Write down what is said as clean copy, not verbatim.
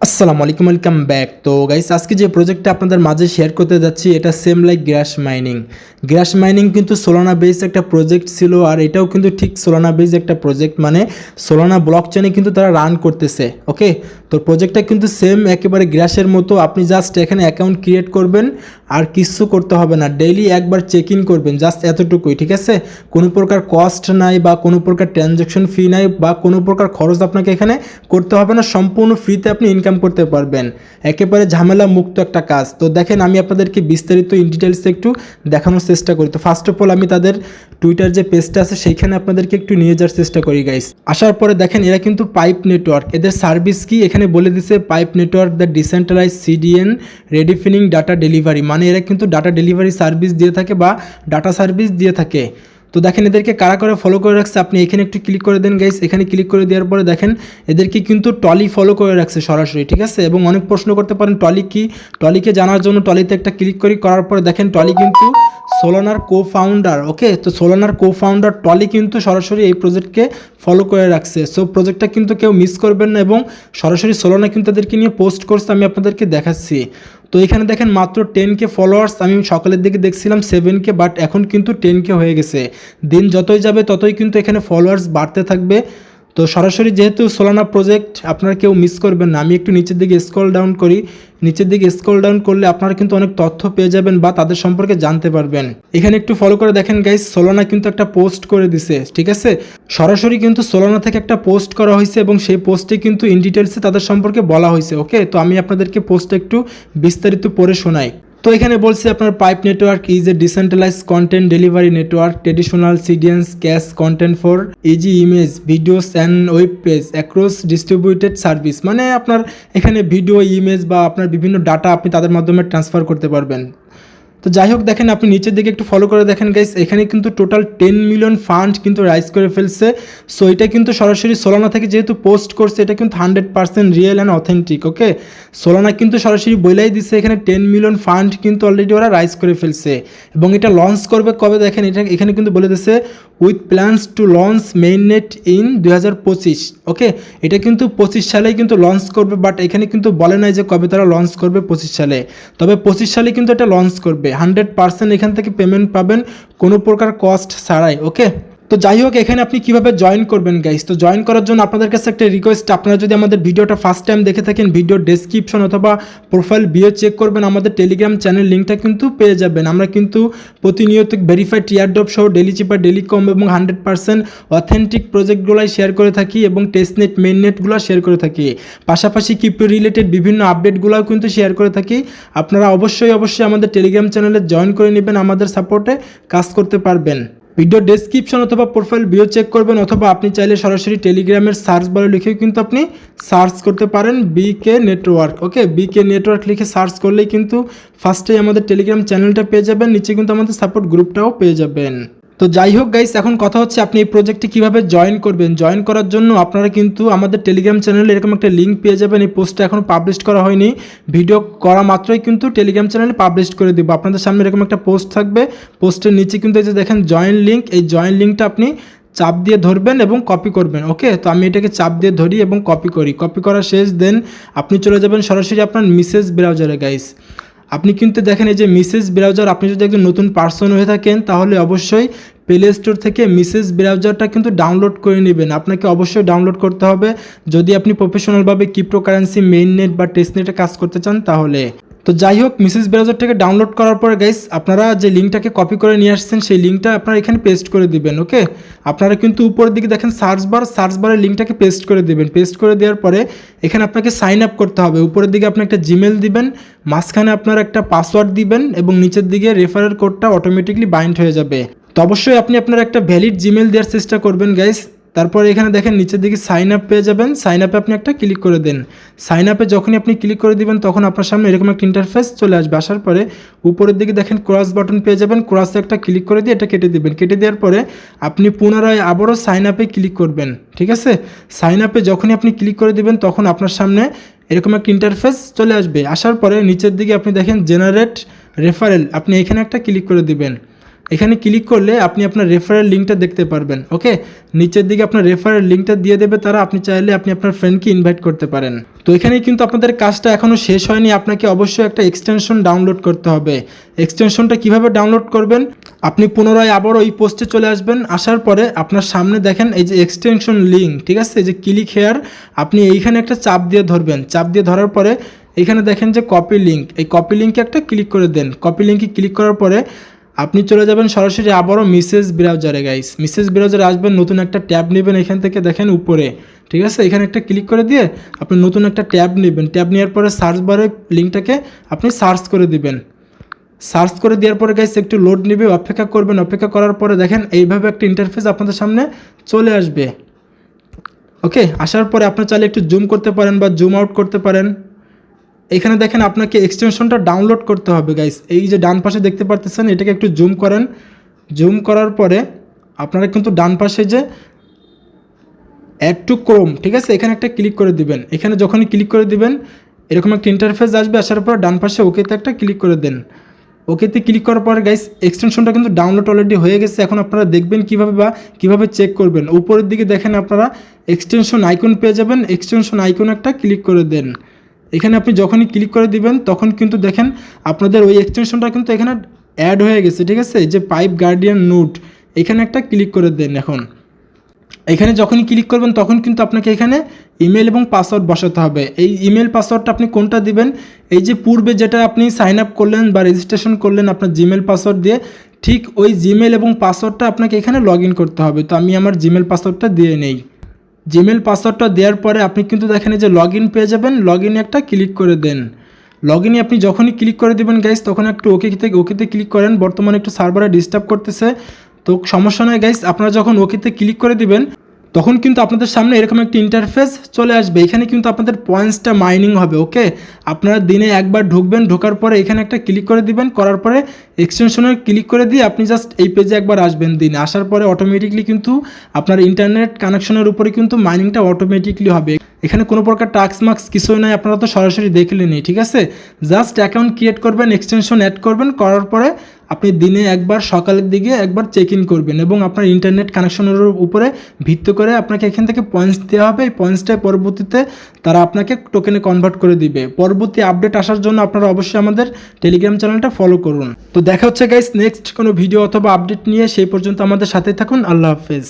আসসালামু আলাইকুম, welcome back. তো গাইস, আজকে যে প্রজেক্টটা আপনাদের মাঝে শেয়ার করতে যাচ্ছি এটা সেম লাইক গ্রাস মাইনিং কিন্তু সোলানা বেস একটা প্রজেক্ট ছিল, আর এটাও কিন্তু ঠিক সোলানা বেস একটা প্রজেক্ট, মানে সোলানা ব্লক চেনে কিন্তু তারা রান করতেছে। ওকে, তো প্রজেক্টটা কিন্তু সেম একেবারে গ্রাসের মতো। আপনি জাস্ট এখানে অ্যাকাউন্ট ক্রিয়েট করবেন আর কিছু করতে হবে না, ডেইলি একবার চেক ইন করবেন, জাস্ট এতটুকুই। ঠিক আছে, কোনো প্রকার কস্ট নাই বা কোনো প্রকার ট্রানজ্যাকশন ফি নাই বা কোনো প্রকার খরচ আপনাকে এখানে করতে হবে না, সম্পূর্ণ ফ্রিতে আপনি ইনকাম করতে পারবেন। একেবারে ঝামেলা মুক্ত একটা কাজ। তো দেখেন, আমি আপনাদেরকে বিস্তারিত ইন ডিটেলসে একটু দেখানোর চেষ্টা করি। তো ফার্স্ট অফ অল আমি তাদের টুইটার যে পেজটা আছে সেইখানে আপনাদেরকে একটু নিয়ে যাওয়ার চেষ্টা করি গাইস। আসার পরে দেখেন এরা কিন্তু পাইপ নেটওয়ার্ক, এদের সার্ভিস কি এখানে বলে দিছে, pipe network the decentralize CDN redefining data delivery, মানে এরা কিন্তু ডাটা ডেলিভারি সার্ভিস দিয়ে থাকে বা ডাটা সার্ভিস দিয়ে থাকে। তো দেখেন এদেরকে কারা করে ফলো করে রাখছে, আপনি এখানে একটু ক্লিক করে দেন গাইস। এখানে ক্লিক করে দেওয়ার পরে দেখেন এদেরকে কিন্তু টলি ফলো করে রাখছে সরাসরি। ঠিক আছে, এবং অনেক প্রশ্ন করতে পারেন টলি কি, টলিকে জানার জন্য টলিতে একটা ক্লিক করার পরে দেখেন টলি কিন্তু সোলানার কো-ফাউন্ডার। ওকে, তো সোলানার কো-ফাউন্ডার টলি কিন্তু সরাসরি এই প্রজেক্টকে ফলো করে রাখছে। সো প্রজেক্টটা কিন্তু কেউ মিস করবেন না, এবং সরাসরি সোলানা কিন্তু তাদেরকে নিয়ে পোস্ট করছে, আমি আপনাদেরকে দেখাচ্ছি। তো এখানে দেখেন মাত্র 10K ফলোয়ার্স, আমি সকালের দিকে দেখছিলাম 7K, বাট এখন কিন্তু 10K হয়ে গেছে। দিন যতই যাবে ততই কিন্তু এখানে ফলোয়ার্স বাড়তে থাকবে। তো সরাসরি যেহেতু সোলানা প্রজেক্ট, আপনারা কেউ মিস করবেন না। আমি একটু নিচের দিকে স্ক্রল ডাউন করি, নিচের দিকে স্ক্রল ডাউন করলে আপনারা কিন্তু অনেক তথ্য পেয়ে যাবেন বা তাদের সম্পর্কে জানতে পারবেন। এখানে একটু ফলো করে দেখেন গাইস, সোলানা কিন্তু একটা পোস্ট করে দিছে। ঠিক আছে, সরাসরি কিন্তু সোলানা থেকে একটা পোস্ট করা হয়েছে এবং সেই পোস্টে কিন্তু ইন ডিটেলসে তাদের সম্পর্কে বলা হয়েছে। ওকে, তো আমি আপনাদেরকে পোস্টটা একটু বিস্তারিত পড়ে শোনাই। তো এখানে বলছে আপনার pipe network is a decentralize content delivery network, traditional CDNs cache content for easy image videos and web page across distributed service, মানে আপনার এখানে ভিডিও ইমেজ বা আপনার বিভিন্ন ডাটা আপনি তাদের মাধ্যমে ট্রান্সফার করতে পারবেন। তো যাই হোক, দেখেন আপনি নিচের দিকে একটু ফলো করে দেখেন গাইস, এখানে কিন্তু টোটাল 10 মিলিয়ন ফান্ড কিন্তু রাইজ করে ফেলছে। সো এটা কিন্তু সরাসরি সোলানা থেকে যেহেতু পোস্ট করছে, এটা কিন্তু 100% real and authentic. Okay, Solana কিন্তু সরাসরি বলেই দিচ্ছে এখানে 10 মিলিয়ন ফান্ড কিন্তু অলরেডি ওরা রাইজ করে ফেলছে, এবং এটা লঞ্চ করবে কবে দেখেন, এটা এখানে কিন্তু বলে দিচ্ছে with plans to launch mainnet in 2025। Okay, এটা কিন্তু 25 সালেই কিন্তু লঞ্চ করবে, বাট এখানে কিন্তু বলে নাই যে কবে তারা লঞ্চ করবে 25 সালে, তবে 25 সালে কিন্তু এটা লঞ্চ করবে। 100% এখান থেকে পেমেন্ট পাবেন কোনো প্রকার কস্ট ছাড়াই। ওকে, তো যাই হোক, এখানে আপনি কিভাবে জয়েন করবেন গাইস। তো জয়েন করার জন্য আপনাদের কাছে একটা রিকোয়েস্ট, আপনারা যদি আমাদের ভিডিওটা ফার্স্ট টাইম দেখে থাকেন, ভিডিও ডেসক্রিপশন অথবা প্রোফাইল বিও চেক করবেন, আমাদের টেলিগ্রাম চ্যানেল লিঙ্কটা কিন্তু পেয়ে যাবেন। আমরা কিন্তু প্রতিনিয়ত ভেরিফাইড টিয়ারড্রপ সহ ডেলি চিপার, ডেলি কম এবং 100% অথেন্টিক প্রজেক্টগুলাই শেয়ার করে থাকি, এবং টেস্টনেট মেইননেটগুলো শেয়ার করে থাকি। পাশাপাশি ক্রিপ্টো রিলেটেড বিভিন্ন আপডেটগুলোও কিন্তু শেয়ার করে থাকি। আপনারা অবশ্যই আমাদের টেলিগ্রাম চ্যানেলে জয়েন করে নেবেন, আমাদের সাপোর্টে কাজ করতে পারবেন। ভিডিও ডেসক্রিপশন অথবা প্রোফাইল বিও চেক করবেন, অথবা আপনি চাইলে সরাসরি টেলিগ্রামের সার্চ বারে লিখেও কিন্তু আপনি সার্চ করতে পারেন বিকে নেটওয়ার্ক। ওকে, বিকে নেটওয়ার্ক লিখে সার্চ করলেই কিন্তু ফার্স্টেই আমাদের টেলিগ্রাম চ্যানেলটা পেয়ে যাবেন, নিচে কিন্তু আমাদের সাপোর্ট গ্রুপটাও পেয়ে যাবেন। তো যাই হোক গাইস, এখন কথা হচ্ছে আপনি এই প্রজেক্টে কীভাবে জয়েন করবেন। জয়েন করার জন্য আপনারা কিন্তু আমাদের টেলিগ্রাম চ্যানেলে এরকম একটা লিঙ্ক পেয়ে যাবেন। এই পোস্টটা এখনও পাবলিশ করা হয়নি, ভিডিও করা মাত্রই কিন্তু টেলিগ্রাম চ্যানেলে পাবলিশ করে দেবো। আপনাদের সামনে এরকম একটা পোস্ট থাকবে, পোস্টের নিচে কিন্তু এই যে দেখেন জয়েন লিঙ্ক, এই জয়েন লিঙ্কটা আপনি চাপ দিয়ে ধরবেন এবং কপি করবেন। ওকে, তো আমি এটাকে চাপ দিয়ে ধরি এবং কপি করি। কপি করা শেষ, দেন আপনি চলে যাবেন সরাসরি আপনার মেসেজ ব্রাউজারে গাইস। আপনি কিন্তু দেখেন এই যে মেসেজ ব্রাউজার, আপনি যদি একজন নতুন পার্সন হয়ে থাকেন তাহলে অবশ্যই প্লে স্টোর থেকে মেসেজ ব্রাউজারটা কিন্তু ডাউনলোড করে নেবেন। আপনাকে অবশ্যই ডাউনলোড করতে হবে যদি আপনি প্রফেশনালভাবে ক্রিপ্টোকারেন্সি, মেইননেট বা টেস্টনেটে কাজ করতে চান তাহলে। তো যাই হোক, মেসেজ ব্রাউজারটাকে ডাউনলোড করার পরে গাইস, আপনারা যে লিঙ্কটাকে কপি করে নিয়ে আসছেন সেই লিঙ্কটা আপনারা এখানে পেস্ট করে দিবেন। ওকে, আপনারা কিন্তু উপরের দিকে দেখেন সার্চ বারের লিঙ্কটাকে পেস্ট করে দিবেন। পেস্ট করে দেওয়ার পরে এখানে আপনাকে সাইন আপ করতে হবে। উপরের দিকে আপনি একটা জিমেল দিবেন, মাঝখানে আপনার একটা পাসওয়ার্ড দিবেন, এবং নিচের দিকে রেফারেল কোডটা অটোমেটিকলি বাইন্ড হয়ে যাবে। তো অবশ্যই আপনি আপনার একটা ভ্যালিড জিমেল দেওয়ার চেষ্টা করবেন গাইস। তারপর এখানে দেখেন নিচের দিকে সাইন আপ পেয়ে যাবেন, সাইন আপে আপনি একটা ক্লিক করে দেন। সাইন আপে যখনই আপনি ক্লিক করে দিবেন তখন আপনার সামনে এরকম একটা ইন্টারফেস চলে আসবে। আসার পরে উপরের দিকে দেখেন ক্রস বাটন পেয়ে যাবেন, ক্রসে একটা ক্লিক করে দিয়ে এটা কেটে দিবেন। কেটে দেওয়ার পরে আপনি পুনরায় আবারও সাইন আপে ক্লিক করবেন। ঠিক আছে, সাইন আপে যখনই আপনি ক্লিক করে দিবেন তখন আপনার সামনে এরকম একটা ইন্টারফেস চলে আসবে। আসার পরে নিচের দিকে আপনি দেখেন জেনারেট রেফারেল, আপনি এখানে একটা ক্লিক করে দিবেন। এখানে ক্লিক করলে আপনি আপনার রেফারেল লিঙ্কটা দেখতে পারবেন। ওকে, নিচের দিকে আপনার রেফারেল লিঙ্কটা দিয়ে দেবে তারা, আপনি চাইলে আপনি আপনার ফ্রেন্ডকে ইনভাইট করতে পারেন। তো এখানেই কিন্তু আপনাদের কাজটা এখনও শেষ হয়নি, আপনাকে অবশ্যই একটা এক্সটেনশন ডাউনলোড করতে হবে। এক্সটেনশনটা কিভাবে ডাউনলোড করবেন, আপনি পুনরায় আবার ওই পোস্টে চলে আসবেন, আসার পরে আপনার সামনে দেখেন এই যে এক্সটেনশন লিঙ্ক, ঠিক আছে, এই যে ক্লিক হেয়ার, আপনি এইখানে একটা চাপ দিয়ে ধরবেন। চাপ দিয়ে ধরার পরে এখানে দেখেন যে কপি লিঙ্ক, এই কপি লিঙ্কে একটা ক্লিক করে দেন। কপি লিঙ্কে ক্লিক করার পরে আপনি চলে যাবেন সরাসরি আবারও মেসেজ ব্রাউজারে। গাইস মেসেজ ব্রাউজারে আসবেন, নতুন একটা ট্যাব নেবেন, এখান থেকে দেখেন উপরে, ঠিক আছে, এখানে একটা ক্লিক করে দিয়ে আপনি নতুন একটা ট্যাব নেবেন। ট্যাব নেওয়ার পরে সার্চ বারে লিঙ্কটাকে আপনি সার্চ করে দিবেন। সার্চ করে দেওয়ার পরে গাইস একটু লোড নেবে, অপেক্ষা করবেন। অপেক্ষা করার পরে দেখেন এইভাবে একটা ইন্টারফেস আপনাদের সামনে চলে আসবে। ওকে, আসার পরে আপনার চাইলে একটু জুম করতে পারেন বা জুম আউট করতে পারেন। এখানে দেখেন আপনাকে এক্সটেনশনটা ডাউনলোড করতে হবে গাইস। এই যে ডান পাশে দেখতে পারতেছেন, এটাকে একটু জুম করেন। জুম করার পরে আপনারা কিন্তু ডান পাশে যে অ্যাড টু ক্রোম, ঠিক আছে, এখানে একটা ক্লিক করে দিবেন। এখানে যখনই ক্লিক করে দিবেন এরকম একটা ইন্টারফেস আসবে, আসার পর ডান পাশে ওকেতে একটা ক্লিক করে দেন। ওকেতে ক্লিক করার পরে গাইস এক্সটেনশনটা কিন্তু ডাউনলোড অলরেডি হয়ে গেছে। এখন আপনারা দেখবেন কিভাবে চেক করবেন। উপরের দিকে দেখেন আপনারা এক্সটেনশন আইকন পেয়ে যাবেন, এক্সটেনশন আইকন একটা ক্লিক করে দেন। এখানে আপনি যখনই ক্লিক করে দিবেন তখন কিন্তু দেখেন আপনাদের ওই এক্সটেনশনটা কিন্তু এখানে অ্যাড হয়ে গেছে, ঠিক আছে। যে পাইপ গার্ডিয়ান নোট, এখানে একটা ক্লিক করে দেন। এখন এখানে যখনই ক্লিক করবেন তখন কিন্তু আপনাকে এখানে ইমেল এবং পাসওয়ার্ড বসাতে হবে। এই ইমেল পাসওয়ার্ডটা আপনি কোনটা দিবেন, এই যে পূর্বে যেটা আপনি সাইন আপ করলেন বা রেজিস্ট্রেশন করলেন আপনার জিমেল পাসওয়ার্ড দিয়ে, ঠিক ওই জিমেল এবং পাসওয়ার্ডটা আপনাকে এখানে লগ ইন করতে হবে। তো আমি আমার জিমেল পাসওয়ার্ডটা দিয়ে নেই। জিমেল পাসওয়ার্ডটা দেওয়ার পরে আপনি কিন্তু দেখেন যে লগ ইন পেয়ে যাবেন। লগ ইনে একটা ক্লিক করে দেন। লগ ইনে আপনি যখনই ক্লিক করে দেবেন গাইস তখন একটু ওকেতে ক্লিক করেন। বর্তমানে একটু সার্ভারে ডিস্টার্ব করতেছে, তো সমস্যা নয় গাইস। আপনারা যখন ওকেতে ক্লিক করে দিবেন তখন কিন্তু আপনাদের সামনে এরকম একটা ইন্টারফেস চলে আসবে। এখানে কিন্তু আপনাদের পয়েন্টসটা মাইনিং হবে। ওকে, আপনারা দিনে একবার ঢুকবেন, ঢোকার পরে এখানে একটা ক্লিক করে দিবেন। করার পরে এক্সটেনশনে ক্লিক করে দিয়ে আপনি জাস্ট এই পেজে একবার আসবেন। দিনে আসার পরে অটোমেটিকলি কিন্তু আপনার ইন্টারনেট কানেকশনের উপরে কিন্তু মাইনিংটা অটোমেটিকলি হবে। এখানে কোনো প্রকার টাস্ক মার্কস কিছুই নাই, আপনারা তো সরাসরি দেখলেনই, ঠিক আছে। জাস্ট অ্যাকাউন্ট ক্রিয়েট করবেন, এক্সটেনশন অ্যাড করবেন, করার পরে আপনি দিনে একবার সকালের দিকে একবার চেক ইন করবেন এবং আপনার ইন্টারনেট কানেকশনের উপরে ভিত্তি করে আপনাকে এখান থেকে পয়েন্টস দেওয়া হবে। এই পয়েন্টসটাই পরবর্তীতে তারা আপনাকে টোকেনে কনভার্ট করে দিবে। পরবর্তী আপডেট আসার জন্য আপনারা অবশ্যই আমাদের টেলিগ্রাম চ্যানেলটা ফলো করুন। তো দেখা হচ্ছে গাইস নেক্সট কোনো ভিডিও অথবা আপডেট নিয়ে, সেই পর্যন্ত আমাদের সাথে থাকুন। আল্লাহ হাফেজ।